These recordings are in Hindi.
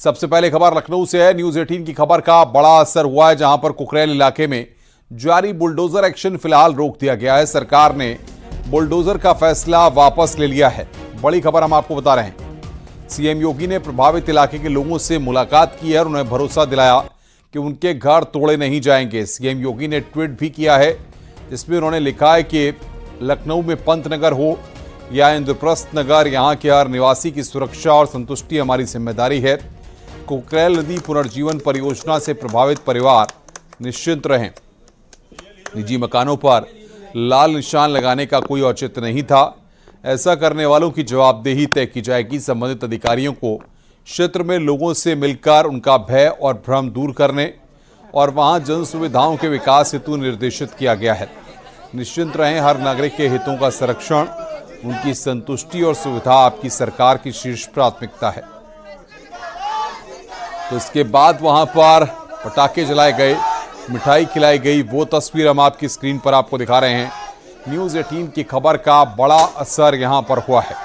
सबसे पहले खबर लखनऊ से है। न्यूज 18 की खबर का बड़ा असर हुआ है, जहां पर कुकरेल इलाके में जारी बुलडोजर एक्शन फिलहाल रोक दिया गया है। सरकार ने बुलडोजर का फैसला वापस ले लिया है। बड़ी खबर हम आपको बता रहे हैं। सीएम योगी ने प्रभावित इलाके के लोगों से मुलाकात की है और उन्हें भरोसा दिलाया कि उनके घर तोड़े नहीं जाएंगे। सीएम योगी ने ट्वीट भी किया है, जिसमें उन्होंने लिखा है कि लखनऊ में पंतनगर हो या इंद्रप्रस्थ नगर, यहां के हर निवासी की सुरक्षा और संतुष्टि हमारी जिम्मेदारी है। कुकरेल नदी पुनर्जीवन परियोजना से प्रभावित परिवार निश्चिंत रहें। निजी मकानों पर लाल निशान लगाने का कोई औचित्य नहीं था। ऐसा करने वालों की जवाबदेही तय की जाएगी। संबंधित अधिकारियों को क्षेत्र में लोगों से मिलकर उनका भय और भ्रम दूर करने और वहां जन सुविधाओं के विकास हेतु निर्देशित किया गया है। निश्चिंत रहें, हर नागरिक के हितों का संरक्षण, उनकी संतुष्टि और सुविधा आपकी सरकार की शीर्ष प्राथमिकता है। तो इसके बाद वहां पर पटाखे जलाए गए, मिठाई खिलाई गई। वो तस्वीर हम आपकी स्क्रीन पर आपको दिखा रहे हैं। न्यूज 18 की खबर का बड़ा असर यहां पर हुआ है।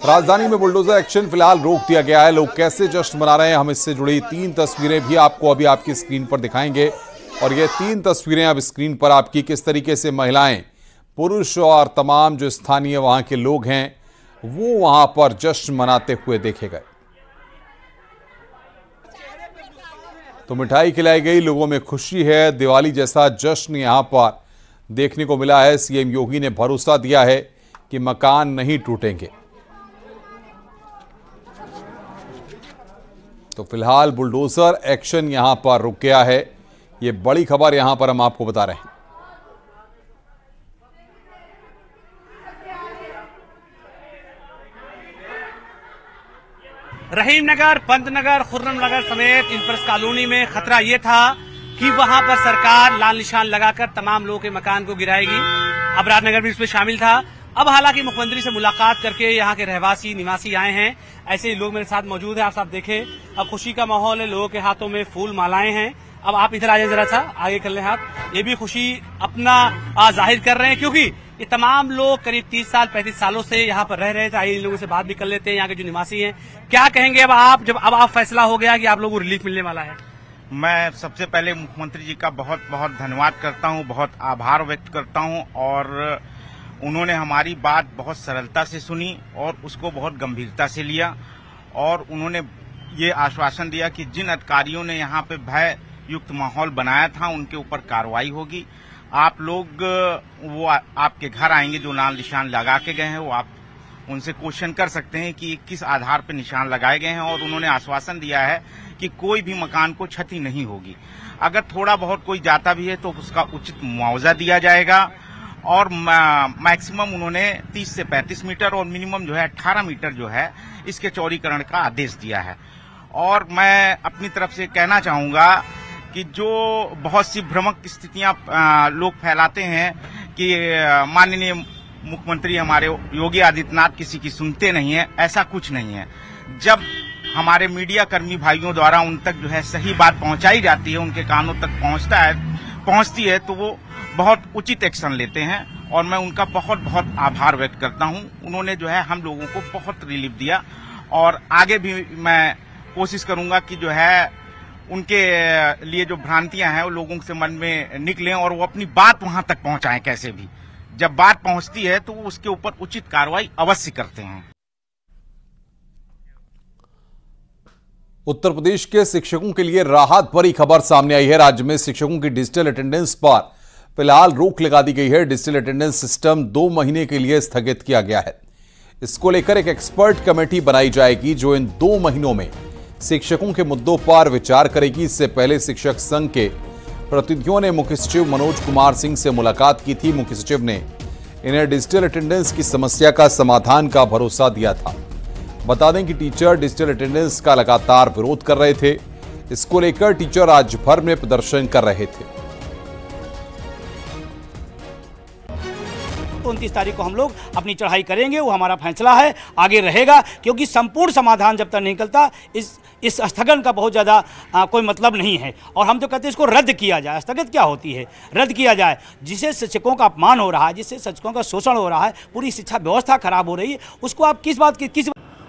राजधानी में बुलडोजर एक्शन फिलहाल रोक दिया गया है। लोग कैसे जश्न मना रहे हैं, हम इससे जुड़ी 3 तस्वीरें भी आपको अभी आपकी स्क्रीन पर दिखाएंगे। और ये 3 तस्वीरें अब स्क्रीन पर आपकी किस तरीके से महिलाएं, पुरुष और तमाम जो स्थानीय वहां के लोग हैं वो वहां पर जश्न मनाते हुए देखे गए। तो मिठाई खिलाई गई, लोगों में खुशी है। दिवाली जैसा जश्न यहां पर देखने को मिला है। सीएम योगी ने भरोसा दिया है कि मकान नहीं टूटेंगे। तो फिलहाल बुलडोजर एक्शन यहां पर रुक गया है। ये बड़ी खबर यहां पर हम आपको बता रहे हैं। रहीम नगर, पंतनगर, खुर्रम नगर समेत इंद्रप्रस्थ कॉलोनी में खतरा ये था कि वहां पर सरकार लाल निशान लगाकर तमाम लोगों के मकान को गिराएगी। अब राजनगर भी इसमें शामिल था। अब हालांकि मुख्यमंत्री से मुलाकात करके यहाँ के रहवासी निवासी आए हैं। ऐसे ही लोग मेरे साथ मौजूद हैं। आप सब देखें, अब खुशी का माहौल है, लोगों के हाथों में फूल मालाएं हैं। अब आप इधर आ जाए, जरा सा आगे कर लें हाथ। ये भी खुशी अपना जाहिर कर रहे हैं, क्योंकि ये तमाम लोग करीब 30 साल 35 सालों से यहाँ पर रह रहे थे। आइए इन लोगों से बात भी कर लेते हैं, यहाँ के जो निवासी हैं। क्या कहेंगे अब आप, जब अब आप फैसला हो गया कि आप लोगों को रिलीफ मिलने वाला है? मैं सबसे पहले मुख्यमंत्री जी का बहुत बहुत धन्यवाद करता हूँ, बहुत आभार व्यक्त करता हूँ। और उन्होंने हमारी बात बहुत सरलता से सुनी और उसको बहुत गंभीरता से लिया। और उन्होंने ये आश्वासन दिया कि जिन अधिकारियों ने यहाँ पे भय युक्त माहौल बनाया था उनके ऊपर कार्रवाई होगी। आप लोग वो आपके घर आएंगे जो लाल निशान लगा के गए हैं, वो आप उनसे क्वेश्चन कर सकते हैं कि किस आधार पर निशान लगाए गए हैं। और उन्होंने आश्वासन दिया है कि कोई भी मकान को क्षति नहीं होगी। अगर थोड़ा बहुत कोई जाता भी है तो उसका उचित मुआवजा दिया जाएगा। और मैक्सिमम उन्होंने 30 से 35 मीटर और मिनिमम जो है 18 मीटर जो है इसके चौड़ीकरण का आदेश दिया है। और मैं अपनी तरफ से कहना चाहूंगा कि जो बहुत सी भ्रामक स्थितियां लोग फैलाते हैं कि माननीय मुख्यमंत्री हमारे योगी आदित्यनाथ किसी की सुनते नहीं है, ऐसा कुछ नहीं है। जब हमारे मीडिया कर्मी भाइयों द्वारा उन तक जो है सही बात पहुंचाई जाती है, उनके कानों तक पहुंचती है तो वो बहुत उचित एक्शन लेते हैं। और मैं उनका बहुत बहुत आभार व्यक्त करता हूं। उन्होंने जो है हम लोगों को बहुत रिलीफ दिया। और आगे भी मैं कोशिश करूंगा कि जो है उनके लिए जो भ्रांतियां हैं वो लोगों से मन में निकलें और वो अपनी बात वहां तक पहुंचाएं। कैसे भी जब बात पहुंचती है तो वो उसके ऊपर उचित कार्रवाई अवश्य करते हैं। उत्तर प्रदेश के शिक्षकों के लिए राहत भरी खबर सामने आई है। राज्य में शिक्षकों की डिजिटल अटेंडेंस पर फिलहाल रोक लगा दी गई है। डिजिटल अटेंडेंस सिस्टम 2 महीने के लिए स्थगित किया गया है। इसको लेकर एक एक्सपर्ट कमेटी बनाई जाएगी जो इन 2 महीनों में शिक्षकों के मुद्दों पर विचार करेगी। इससे पहले शिक्षक संघ के प्रतिनिधियों ने मुख्य सचिव मनोज कुमार सिंह से मुलाकात की थी। मुख्य सचिव ने इन्हें डिजिटल अटेंडेंस की समस्या का समाधान का भरोसा दिया था। बता दें कि टीचर डिजिटल अटेंडेंस का लगातार विरोध कर रहे थे। इसको लेकर टीचर राज्य भर में प्रदर्शन कर रहे थे। 29 तारीख को हम लोग अपनी चढ़ाई करेंगे, वो हमारा फैसला है, आगे रहेगा। क्योंकि संपूर्ण समाधान जब तक नहीं निकलता इस स्थगन का बहुत ज़्यादा कोई मतलब नहीं है। और हम तो कहते हैं इसको रद्द किया जाए। स्थगित क्या होती है? रद्द किया जाए। जिससे शिक्षकों का अपमान हो रहा है, जिससे शिक्षकों का शोषण हो रहा है, पूरी शिक्षा व्यवस्था खराब हो रही है, उसको आप किस बात की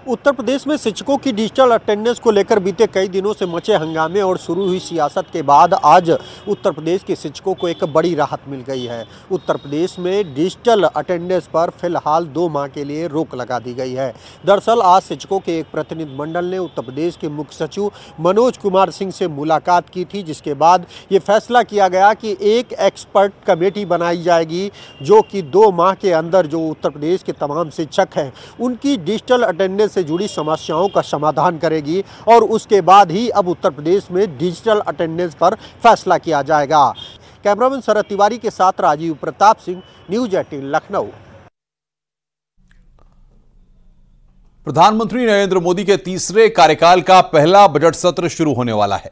उत्तर प्रदेश में शिक्षकों की डिजिटल अटेंडेंस को लेकर बीते कई दिनों से मचे हंगामे और शुरू हुई सियासत के बाद आज उत्तर प्रदेश के शिक्षकों को एक बड़ी राहत मिल गई है। उत्तर प्रदेश में डिजिटल अटेंडेंस पर फिलहाल 2 माह के लिए रोक लगा दी गई है। दरअसल आज शिक्षकों के एक प्रतिनिधिमंडल ने उत्तर प्रदेश के मुख्य सचिव मनोज कुमार सिंह से मुलाकात की थी, जिसके बाद ये फैसला किया गया कि एक एक्सपर्ट कमेटी बनाई जाएगी जो कि 2 माह के अंदर जो उत्तर प्रदेश के तमाम शिक्षक हैं उनकी डिजिटल अटेंडेंस से जुड़ी समस्याओं का समाधान करेगी और उसके बाद ही अब उत्तर प्रदेश में डिजिटल अटेंडेंस पर फैसला किया जाएगा। कैमरामैन शरद तिवारी के साथ राजीव प्रताप सिंह, न्यूज 18 लखनऊ। प्रधानमंत्री नरेंद्र मोदी के तीसरे कार्यकाल का पहला बजट सत्र शुरू होने वाला है।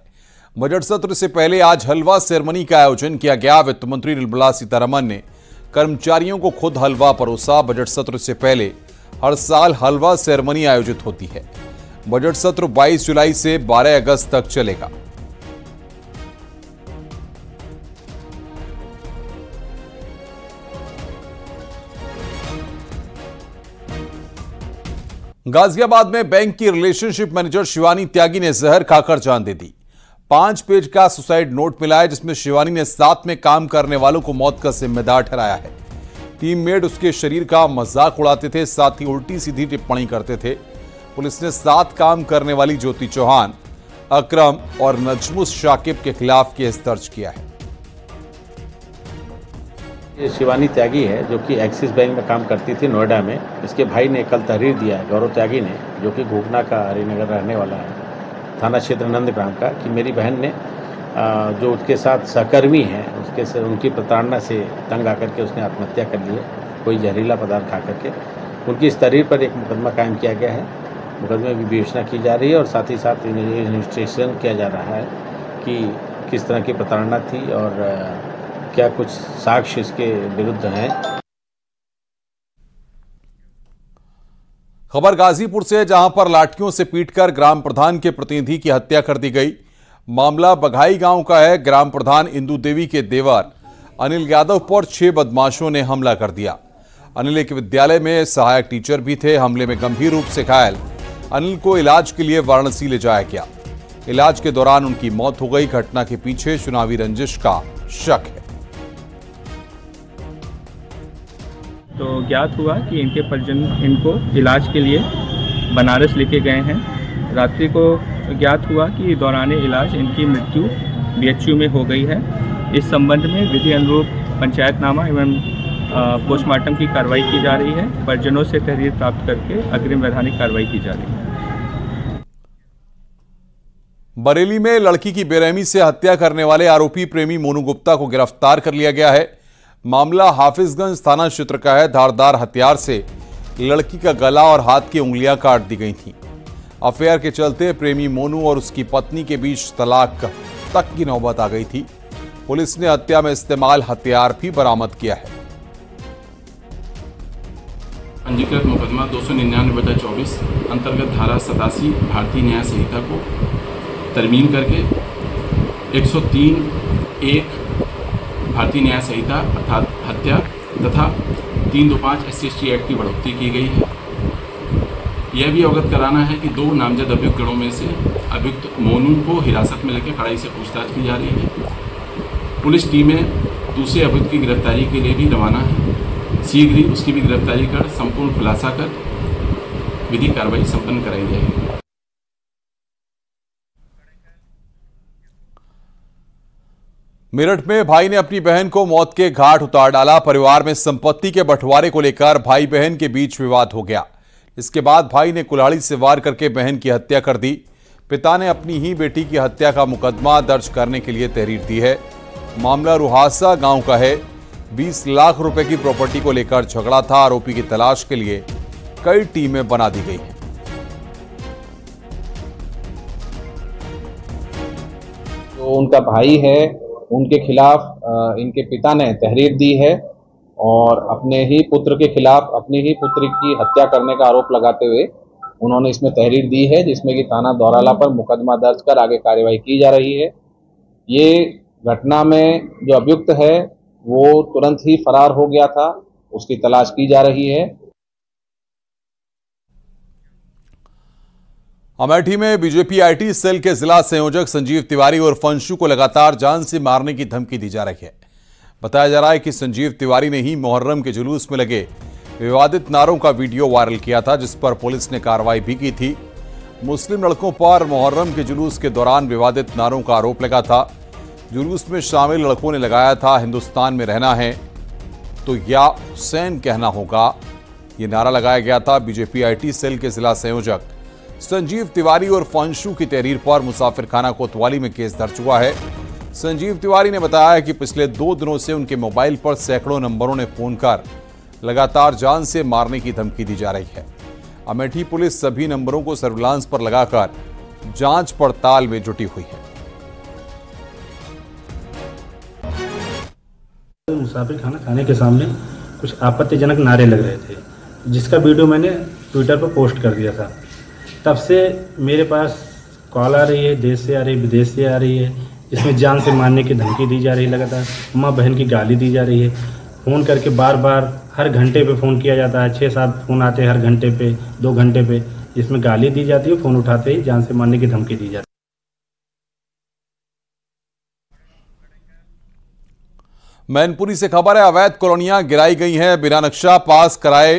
बजट सत्र से पहले आज हलवा सेरेमनी का आयोजन किया गया। वित्त मंत्री निर्मला सीतारमण ने कर्मचारियों को खुद हलवा परोसा। बजट सत्र से पहले हर साल हलवा सेरेमनी आयोजित होती है। बजट सत्र 22 जुलाई से 12 अगस्त तक चलेगा। गाजियाबाद में बैंक की रिलेशनशिप मैनेजर शिवानी त्यागी ने जहर खाकर जान दे दी। 5 पेज का सुसाइड नोट मिला है, जिसमें शिवानी ने साथ में काम करने वालों को मौत का जिम्मेदार ठहराया है। टीममेट उसके शरीर का मजाक उड़ाते थे, साथ ही उल्टी सीधी टिप्पणी करते थे। पुलिस ने साथ काम करने वाली ज्योति चौहान, अकरम और नजमुस शाकिब के खिलाफ केस दर्ज किया है। ये शिवानी त्यागी है जो कि एक्सिस बैंक में काम करती थी नोएडा में। इसके भाई ने कल तहरीर दिया है, गौरव त्यागी ने, जो कि घोघना का हरिनगर रहने वाला है, थाना क्षेत्र नंदग्राम का, कि मेरी बहन ने जो उसके साथ सहकर्मी हैं उनकी प्रताड़ना से तंग आकर के उसने आत्महत्या कर ली है, कोई जहरीला पदार्थ खा करके। उनकी इस तहरीर पर एक मुकदमा कायम किया गया है। मुकदमे की विवेचना की जा रही है और साथ ही साथ इन्वेस्टिगेशन किया जा रहा है कि किस तरह की प्रताड़ना थी और क्या कुछ साक्ष्य इसके विरुद्ध हैं। खबर गाजीपुर से, जहां पर लाठियों से पीटकर ग्राम प्रधान के प्रतिनिधि की हत्या कर दी गई। मामला बघाई गांव का है। ग्राम प्रधान इंदू देवी के देवर अनिल यादव पर 6 बदमाशों ने हमला कर दिया। अनिल एक विद्यालय में सहायक टीचर भी थे। हमले में गंभीर रूप से घायल अनिल को इलाज के लिए वाराणसी ले जाया गया। इलाज के दौरान उनकी मौत हो गई। घटना के पीछे चुनावी रंजिश का शक है। तो ज्ञात हुआ कि इनके परिजन इनको इलाज के लिए बनारस लेके गए हैं। रात्रि को ज्ञात हुआ कि दौरान इलाज इनकी मृत्यु बीएचयू में हो गई है। इस संबंध में विधि अनुरूप पंचायतनामा एवं पोस्टमार्टम की कार्रवाई की जा रही है। परिजनों से तहरीर प्राप्त करके अग्रिम वैधानिक कार्रवाई की जा रही है। बरेली में लड़की की बेरहमी से हत्या करने वाले आरोपी प्रेमी मोनू गुप्ता को गिरफ्तार कर लिया गया है। मामला हाफिजगंज थाना क्षेत्र का है। धारदार हथियार से लड़की का गला और हाथ की उंगलियां काट दी गई थीं। अफेयर के चलते प्रेमी मोनू और उसकी पत्नी के बीच तलाक तक की नौबत आ गई थी। पुलिस ने हत्या में इस्तेमाल हथियार भी बरामद किया है। पंजीकृत मुकदमा 299/24 अंतर्गत धारा 87 भारतीय न्याय संहिता को तरमीम करके 103(1) भारतीय न्याय संहिता अर्थात हत्या तथा 325 SC/ST एक्ट की बढ़ोतरी की गई है। यह भी अवगत कराना है कि 2 नामजद अभियुक्त गणों में से अभियुक्त मोनू को हिरासत में लेकर कड़ाई से पूछताछ की जा रही है। पुलिस टीमें दूसरे अभियुक्त की गिरफ्तारी के लिए भी रवाना है। शीघ्र ही उसकी भी गिरफ्तारी कर संपूर्ण खुलासा कर विधिक कार्रवाई संपन्न कराई जाएगी। मेरठ में भाई ने अपनी बहन को मौत के घाट उतार डाला। परिवार में संपत्ति के बंटवारे को लेकर भाई बहन के बीच विवाद हो गया। इसके बाद भाई ने कुल्हाड़ी से वार करके बहन की हत्या कर दी। पिता ने अपनी ही बेटी की हत्या का मुकदमा दर्ज करने के लिए तहरीर दी है। मामला रुहासा गांव का है। 20 लाख रुपए की प्रॉपर्टी को लेकर झगड़ा था। आरोपी की तलाश के लिए कई टीमें बना दी गई हैं। जो उनका भाई है उनके खिलाफ इनके पिता ने तहरीर दी है और अपने ही पुत्र के खिलाफ अपनी ही पुत्री की हत्या करने का आरोप लगाते हुए उन्होंने इसमें तहरीर दी है, जिसमें कि थाना दौराला पर मुकदमा दर्ज कर आगे कार्रवाई की जा रही है। ये घटना में जो अभियुक्त है वो तुरंत ही फरार हो गया था, उसकी तलाश की जा रही है। अमेठी में बीजेपी आईटी सेल के जिला संयोजक संजीव तिवारी और फंशु को लगातार जान से मारने की धमकी दी जा रही है। बताया जा रहा है कि संजीव तिवारी ने ही मुहर्रम के जुलूस में लगे विवादित नारों का वीडियो वायरल किया था, जिस पर पुलिस ने कार्रवाई भी की थी। मुस्लिम लड़कों पर मुहर्रम के जुलूस के दौरान विवादित नारों का आरोप लगा था। जुलूस में शामिल लड़कों ने लगाया था, हिंदुस्तान में रहना है तो या हुसैन कहना होगा। ये नारा लगाया गया था। बीजेपी आईटी सेल के जिला संयोजक संजीव तिवारी और फंशु की तहरीर पर मुसाफिरखाना कोतवाली में केस दर्ज हुआ है। संजीव तिवारी ने बताया कि पिछले 2 दिनों से उनके मोबाइल पर सैकड़ों नंबरों ने फोन कर लगातार जान से मारने की धमकी दी जा रही है। अमेठी पुलिस सभी नंबरों को सर्विलांस पर लगाकर जांच पड़ताल में जुटी हुई है। मुसाफिरखाना खाने के सामने कुछ आपत्तिजनक नारे लग रहे थे, जिसका वीडियो मैंने ट्विटर पर पोस्ट कर दिया था। तब से मेरे पास कॉल आ रही है, देश से आ रही है, विदेश से आ रही है, जिसमें जान से मारने की धमकी दी जा रही है। लगातार माँ बहन की गाली दी जा रही है। फ़ोन करके बार बार हर घंटे पे फ़ोन किया जाता है। 6-7 फ़ोन आते हैं हर घंटे पे, 2 घंटे पे, जिसमें गाली दी जाती है। फ़ोन उठाते ही जान से मारने की धमकी दी जाती है। मैनपुरी से खबर है, अवैध कॉलोनियां गिराई गई हैं। बिना नक्शा पास कराए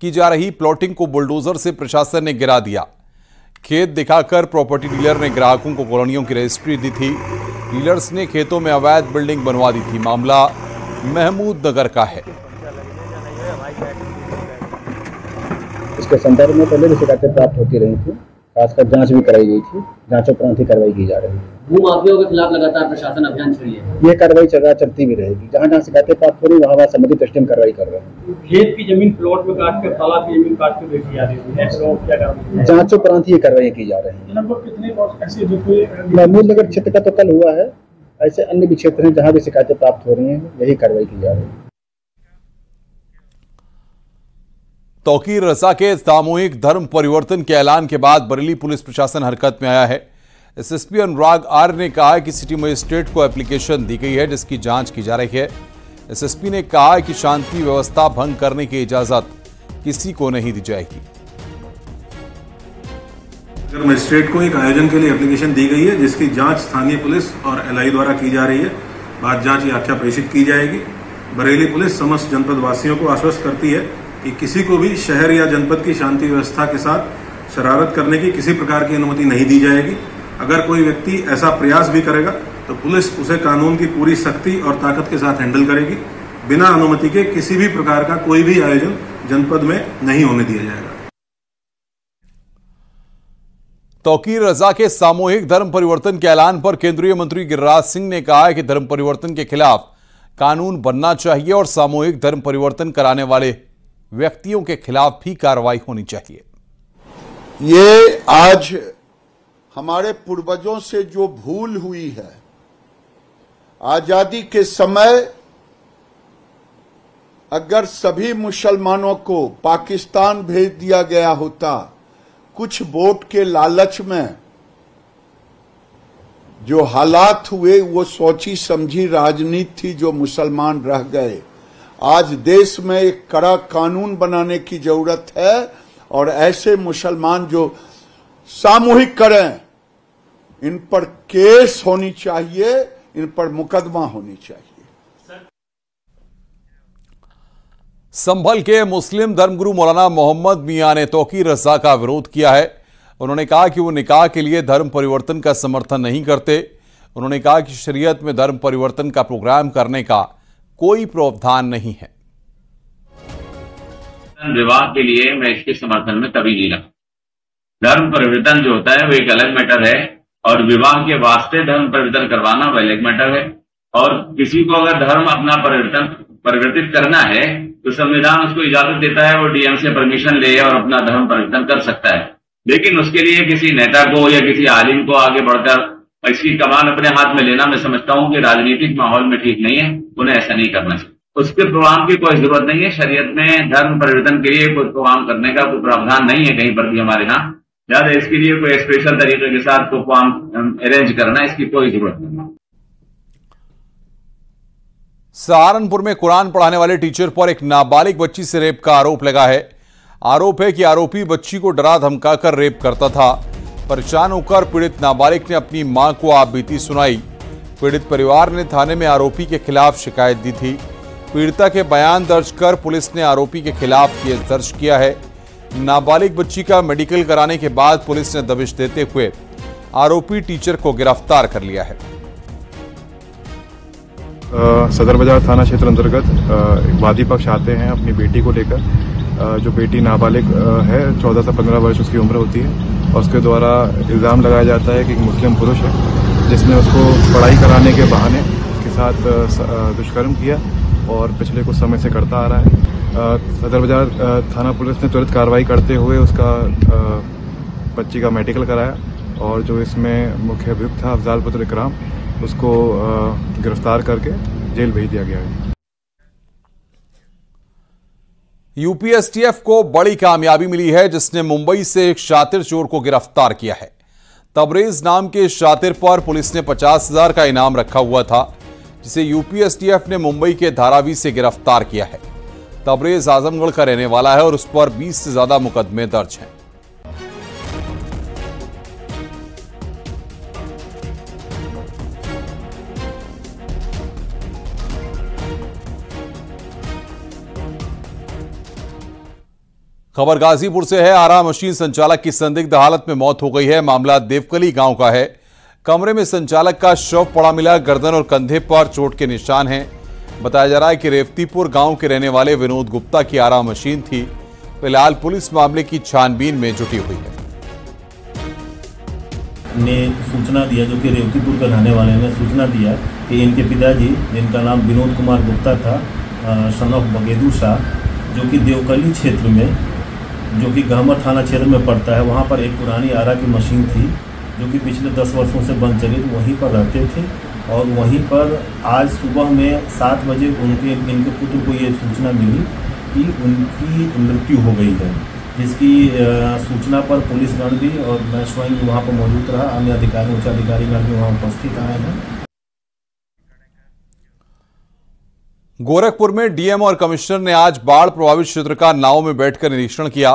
की जा रही प्लॉटिंग को बुलडोजर से प्रशासन ने गिरा दिया। खेत दिखाकर प्रॉपर्टी डीलर ने ग्राहकों को कॉलोनियों की रजिस्ट्री दी थी। डीलर्स ने खेतों में अवैध बिल्डिंग बनवा दी थी। मामला महमूद नगर का है। इसके संदर्भ में पहले भी शिकायतें प्राप्त होती रही थी, खासकर जांच भी कराई गई थी। जांचोपरांत ही कार्रवाई की जा रही है। भू माफियाओं के खिलाफ लगातार प्रशासन अभियान छेड़ी है। ये कार्रवाई चलती भी रहेगी। जहां जहां शिकायतें प्राप्त हो रही वहां संबंधित टेस्टिंग कार्रवाई कर रहे हैं। खेत की जमीन प्लॉट में काट कर, तालाब की जमीन काट कर बेची जा रही है। जांचोपरांत ही कार्रवाई की जा रही है। लगभग कितने ऐसे महमूद नगर क्षेत्र का तो कल हुआ है। ऐसे अन्य भी क्षेत्र हैं जहां भी शिकायतें प्राप्त हो रही हैं, यही कार्रवाई की जा रही है। तौकीर रजा के सामूहिक धर्म परिवर्तन के ऐलान के बाद बरेली पुलिस प्रशासन हरकत में आया है। एसएसपी अनुराग आर्य ने कहा है कि सिटी मजिस्ट्रेट को एप्लीकेशन दी गई है, जिसकी जांच की जा रही है। एसएसपी ने कहा है कि शांति व्यवस्था भंग करने की इजाजत किसी को नहीं दी जाएगी। मजिस्ट्रेट को एक आयोजन के लिए एप्लीकेशन दी गई है, जिसकी जांच स्थानीय पुलिस और एलआई द्वारा की जा रही है। बाद जांच व्याख्या प्रेषित की जाएगी। बरेली पुलिस समस्त जनपद वासियों को आश्वस्त करती है कि किसी को भी शहर या जनपद की शांति व्यवस्था के साथ शरारत करने की किसी प्रकार की अनुमति नहीं दी जाएगी। अगर कोई व्यक्ति ऐसा प्रयास भी करेगा तो पुलिस उसे कानून की पूरी सख्ती और ताकत के साथ हैंडल करेगी। बिना अनुमति के किसी भी प्रकार का कोई भी आयोजन जनपद में नहीं होने दिया जाएगा। तौकीर रजा के सामूहिक धर्म परिवर्तन के ऐलान पर केंद्रीय मंत्री गिरिराज सिंह ने कहा है कि धर्म परिवर्तन के खिलाफ कानून बनना चाहिए और सामूहिक धर्म परिवर्तन कराने वाले व्यक्तियों के खिलाफ भी कार्रवाई होनी चाहिए। ये आज हमारे पूर्वजों से जो भूल हुई है, आजादी के समय अगर सभी मुसलमानों को पाकिस्तान भेज दिया गया होता, कुछ वोट के लालच में जो हालात हुए वो सोची समझी राजनीति थी, जो मुसलमान रह गए। आज देश में एक कड़ा कानून बनाने की जरूरत है और ऐसे मुसलमान जो सामूहिक करें, इन पर केस होनी चाहिए, इन पर मुकदमा होनी चाहिए। संभल के मुस्लिम धर्मगुरु मौलाना मोहम्मद मियां ने तौकीर रजा का विरोध किया है। उन्होंने कहा कि वो निकाह के लिए धर्म परिवर्तन का समर्थन नहीं करते। उन्होंने कहा कि शरीयत में धर्म परिवर्तन का प्रोग्राम करने का कोई प्रावधान नहीं है। विवाह के लिए मैं इसके समर्थन में तभी नहीं रहा। धर्म परिवर्तन जो होता है वो एक अलग मैटर है और विवाह के वास्ते धर्म परिवर्तन करवाना वो अलग मैटर है। और किसी को अगर धर्म अपना परिवर्तित करना है तो संविधान उसको इजाजत देता है, वो डीएम से परमिशन ले और अपना धर्म परिवर्तन कर सकता है। लेकिन उसके लिए किसी नेता को या किसी आलिम को आगे बढ़कर इसकी कमान अपने हाथ में लेना, मैं समझता हूं कि राजनीतिक माहौल में ठीक नहीं है। उन्हें ऐसा नहीं करना चाहिए। उसके प्रोग्राम की कोई जरूरत नहीं है। शरीयत में धर्म परिवर्तन के लिए कोई प्रोग्राम करने का कोई प्रावधान नहीं है कहीं पर भी हमारे यहाँ। ज्यादा इसके लिए कोई स्पेशल तरीके के साथ प्रोग्राम अरेंज करना, इसकी कोई जरूरत नहीं है। सहारनपुर में कुरान पढ़ाने वाले टीचर पर एक नाबालिग बच्ची से रेप का आरोप लगा है। आरोप है कि आरोपी बच्ची को डरा धमकाकर रेप करता था। परेशान होकर पीड़ित नाबालिग ने अपनी मां को आपबीती सुनाई। पीड़ित परिवार ने थाने में आरोपी के खिलाफ शिकायत दी थी। पीड़िता के बयान दर्ज कर पुलिस ने आरोपी के खिलाफ केस दर्ज किया है। नाबालिग बच्ची का मेडिकल कराने के बाद पुलिस ने दबिश देते हुए आरोपी टीचर को गिरफ्तार कर लिया है। सदर बाजार थाना क्षेत्र अंतर्गत एक वादी पक्ष आते हैं अपनी बेटी को लेकर। जो बेटी नाबालिग है, 14 से 15 वर्ष उसकी उम्र होती है और उसके द्वारा इल्ज़ाम लगाया जाता है कि एक मुस्लिम पुरुष है जिसने उसको पढ़ाई कराने के बहाने उसके साथ दुष्कर्म किया और पिछले कुछ समय से करता आ रहा है। सदर बाजार थाना पुलिस ने त्वरित कार्रवाई करते हुए उसका बच्ची का मेडिकल कराया और जो इसमें मुख्य अभियुक्त था अफजाल पुत्र इकराम, उसको गिरफ्तार करके जेल भेज दिया गया है। यूपीएसटीएफ को बड़ी कामयाबी मिली है, जिसने मुंबई से एक शातिर चोर को गिरफ्तार किया है। तबरेज नाम के शातिर पर पुलिस ने 50,000 का इनाम रखा हुआ था, जिसे यूपीएसटीएफ ने मुंबई के धारावी से गिरफ्तार किया है। तबरेज आजमगढ़ का रहने वाला है और उस पर 20 से ज्यादा मुकदमे दर्ज हैं। खबर गाजीपुर से है। आरा मशीन संचालक की संदिग्ध हालत में मौत हो गई है। मामला देवकली गांव का है। कमरे में संचालक का शव पड़ा मिला। गर्दन और कंधे पर चोट के निशान हैं। बताया जा रहा है कि रेवतीपुर गांव के रहने वाले विनोद गुप्ता की आरा मशीन थी। फिलहाल पुलिस मामले की छानबीन में जुटी हुई है। ने सूचना दिया, जो कि रेवतीपुर के रहने वाले ने सूचना दिया कि इनके पिताजी, जिनका नाम विनोद कुमार गुप्ता था, सन ऑफ बगेदू शाह, जो कि देवकली क्षेत्र में, जो कि गहमर थाना क्षेत्र में पड़ता है, वहाँ पर एक पुरानी आरा की मशीन थी जो कि पिछले 10 वर्षों से बंद चली, तो वहीं पर रहते थे। और वहीं पर आज सुबह में 7 बजे इनके पुत्र को ये सूचना मिली कि उनकी मृत्यु हो गई है, जिसकी सूचना पर पुलिसगण भी और मैं स्वयं भी वहाँ पर मौजूद रहा। अन्य अधिकारी, उच्च अधिकारीगण भी वहाँ उपस्थित आए हैं। गोरखपुर में डीएम और कमिश्नर ने आज बाढ़ प्रभावित क्षेत्र का नाव में बैठकर निरीक्षण किया।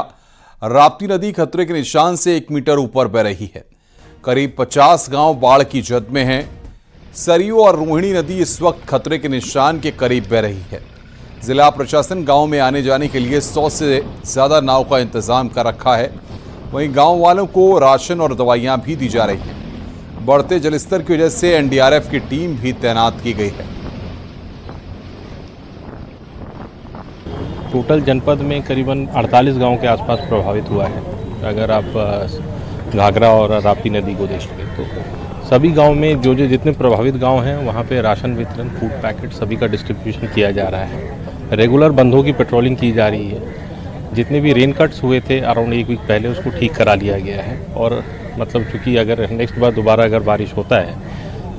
राप्ती नदी खतरे के निशान से 1 मीटर ऊपर बह रही है। करीब 50 गांव बाढ़ की जद में हैं। सरयू और रोहिणी नदी इस वक्त खतरे के निशान के करीब बह रही है। जिला प्रशासन गांव में आने जाने के लिए 100 से ज्यादा नाव का इंतजाम कर रखा है। वहीं गांव वालों को राशन और दवाइयां भी दी जा रही हैं। बढ़ते जलस्तर की वजह से एनडीआरएफ की टीम भी तैनात की गई है। टोटल जनपद में करीबन 48 गांव के आसपास प्रभावित हुआ है। अगर आप घाघरा और राप्ती नदी को देखेंगे तो सभी गांव में जितने प्रभावित गांव हैं वहां पे राशन वितरण, फूड पैकेट सभी का डिस्ट्रीब्यूशन किया जा रहा है। रेगुलर बंधों की पेट्रोलिंग की जा रही है। जितने भी रेन कट्स हुए थे अराउंड 1 वीक पहले, उसको ठीक करा लिया गया है। और मतलब चूँकि अगर नेक्स्ट बार दोबारा अगर बारिश होता है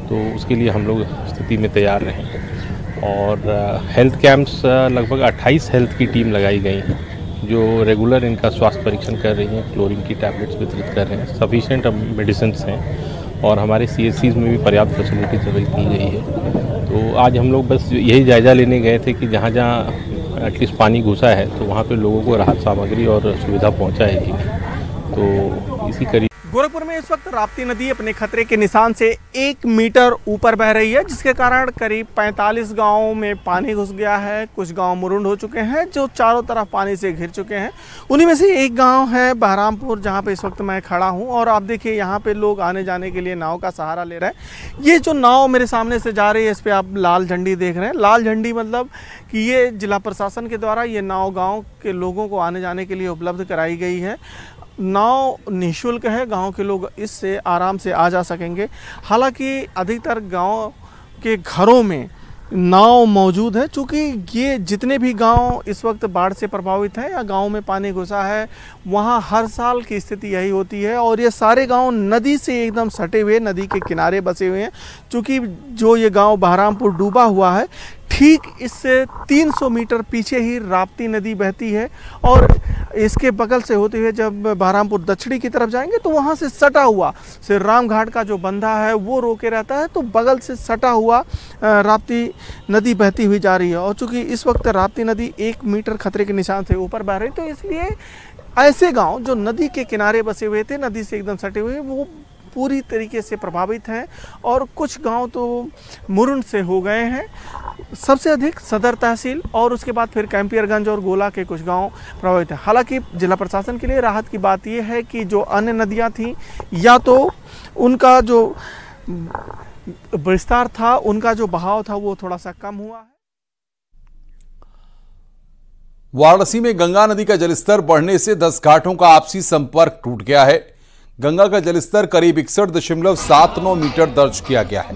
तो उसके लिए हम लोग स्थिति में तैयार रहें। और हेल्थ कैंप्स लगभग 28 हेल्थ की टीम लगाई गई हैं, जो रेगुलर इनका स्वास्थ्य परीक्षण कर रही हैं, क्लोरीन की टैबलेट्स वितरित कर रहे हैं। सफिशिएंट मेडिसिन हैं और हमारे CHCs में भी पर्याप्त फैसिलिटीज अवेल की गई है। तो आज हम लोग बस यही जायज़ा लेने गए थे कि जहाँ जहाँ एटलीस्ट पानी घुसा है तो वहाँ पे लोगों को राहत सामग्री और सुविधा पहुँचाएगी। तो इसी करीब गोरखपुर में इस वक्त राप्ती नदी अपने खतरे के निशान से 1 मीटर ऊपर बह रही है, जिसके कारण करीब 45 गांवों में पानी घुस गया है। कुछ गांव मुरुंड हो चुके हैं, जो चारों तरफ पानी से घिर चुके हैं। उन्हीं में से एक गांव है बहरामपुर, जहां पे इस वक्त मैं खड़ा हूं। और आप देखिए यहाँ पे लोग आने जाने के लिए नाव का सहारा ले रहे हैं। ये जो नाव मेरे सामने से जा रही है, इस पर आप लाल झंडी देख रहे हैं। लाल झंडी मतलब कि ये जिला प्रशासन के द्वारा ये नाव गाँव के लोगों को आने जाने के लिए उपलब्ध कराई गई है। नाव निःशुल्क है, गांव के लोग इससे आराम से आ जा सकेंगे। हालांकि अधिकतर गांव के घरों में नाव मौजूद है, चूँकि ये जितने भी गांव इस वक्त बाढ़ से प्रभावित हैं या गांव में पानी घुसा है, वहां हर साल की स्थिति यही होती है। और ये सारे गांव नदी से एकदम सटे हुए, नदी के किनारे बसे हुए हैं। चूँकि जो ये गांव बहरामपुर डूबा हुआ है, ठीक इससे 300 मीटर पीछे ही राप्ती नदी बहती है। और इसके बगल से होते हुए जब बहरामपुर दक्षिणी की तरफ जाएंगे तो वहाँ से सटा हुआ श्री राम घाट का जो बंधा है वो रोके रहता है, तो बगल से सटा हुआ राप्ती नदी बहती हुई जा रही है। और चूँकि इस वक्त राप्ती नदी 1 मीटर खतरे के निशान से ऊपर बह रही, तो इसलिए ऐसे गांव जो नदी के किनारे बसे हुए थे, नदी से एकदम सटे हुए, वो पूरी तरीके से प्रभावित हैं और कुछ गांव तो मुरुन से हो गए हैं। सबसे अधिक सदर तहसील और उसके बाद फिर कैंपियरगंज और गोला के कुछ गांव प्रभावित हैं। हालांकि जिला प्रशासन के लिए राहत की बात यह है कि जो अन्य नदियां थीं या तो उनका जो विस्तार था, उनका जो बहाव था वो थोड़ा सा कम हुआ है। वाराणसी में गंगा नदी का जलस्तर बढ़ने से 10 घाटों का आपसी संपर्क टूट गया है। गंगा का जलस्तर करीब 61.79 मीटर दर्ज किया गया है।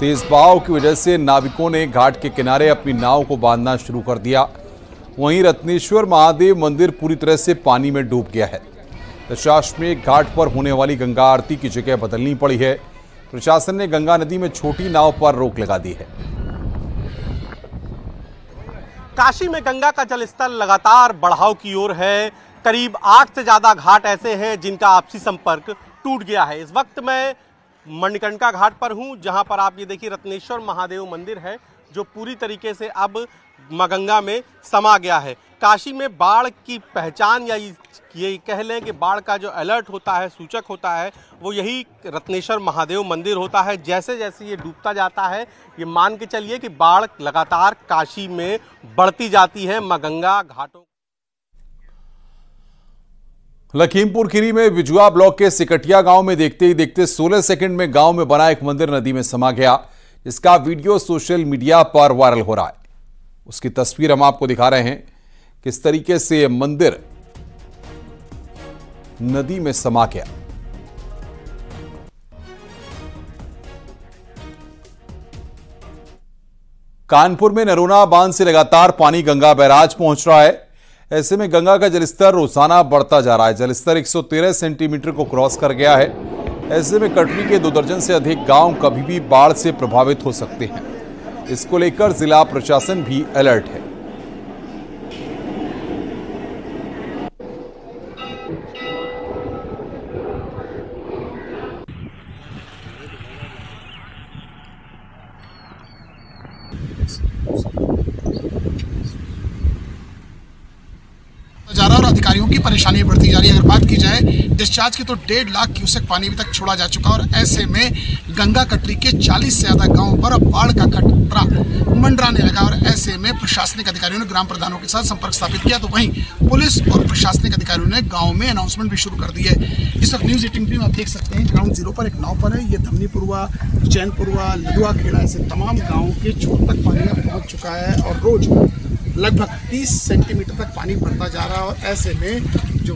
तेज बहाव की वजह से नाविकों ने घाट के किनारे अपनी नाव को बांधना शुरू कर दिया। वहीं रत्नेश्वर महादेव मंदिर पूरी तरह से पानी में डूब गया है। दशाश्वमेध घाट पर होने वाली गंगा आरती की जगह बदलनी पड़ी है। प्रशासन ने गंगा नदी में छोटी नाव पर रोक लगा दी है। काशी में गंगा का जलस्तर लगातार बढ़ाव की ओर है। करीब 8 से ज़्यादा घाट ऐसे हैं जिनका आपसी संपर्क टूट गया है। इस वक्त मैं मणिकर्णिका घाट पर हूं, जहां पर आप ये देखिए रत्नेश्वर महादेव मंदिर है जो पूरी तरीके से अब गंगा में समा गया है। काशी में बाढ़ की पहचान या ये कह लें कि बाढ़ का जो अलर्ट होता है, सूचक होता है, वो यही रत्नेश्वर महादेव मंदिर होता है। जैसे जैसे ये डूबता जाता है, ये मान के चलिए कि बाढ़ लगातार काशी में बढ़ती जाती है। गंगा घाटों लखीमपुर खीरी में बिजुआ ब्लॉक के सिकटिया गांव में देखते ही देखते 16 सेकंड में गांव में बना एक मंदिर नदी में समा गया। इसका वीडियो सोशल मीडिया पर वायरल हो रहा है। उसकी तस्वीर हम आपको दिखा रहे हैं किस तरीके से मंदिर नदी में समा गया। कानपुर में नरोना बांध से लगातार पानी गंगा बैराज पहुंच रहा है। ऐसे में गंगा का जलस्तर रोजाना बढ़ता जा रहा है। जलस्तर 113 सेंटीमीटर को क्रॉस कर गया है। ऐसे में कटनी के 2 दर्जन से अधिक गांव कभी भी बाढ़ से प्रभावित हो सकते हैं। इसको लेकर जिला प्रशासन भी अलर्ट है। जा रहा और अधिकारियों की परेशानी बढ़ती जा रही है। अगर बात की जाए डिस्चार्ज की तो 1.5 लाख क्यूसेक पानी अभी तक छोड़ा जा चुका और ऐसे में गंगा कटरी के 40 से ज्यादा गांवों पर अब बाढ़ का खतरा मंडराने लगा और ऐसे में प्रशासनिक अधिकारियों ने ग्राम प्रधानों के साथ संपर्क स्थापित किया। तो वहीं पुलिस और प्रशासनिक अधिकारियों ने गाँव में अनाउंसमेंट भी शुरू कर दी है। इस वक्त न्यूज 18 में आप देख सकते हैं ग्राउंड जीरो पर एक नाव पर है। ये धमनीपुरवा, चैनपुरवा, लदुआ खेड़ा ऐसे तमाम गाँव के छोर तक पानी पहुँच चुका है और रोज लगभग 30 सेंटीमीटर तक पानी बढ़ता जा रहा है और ऐसे में जो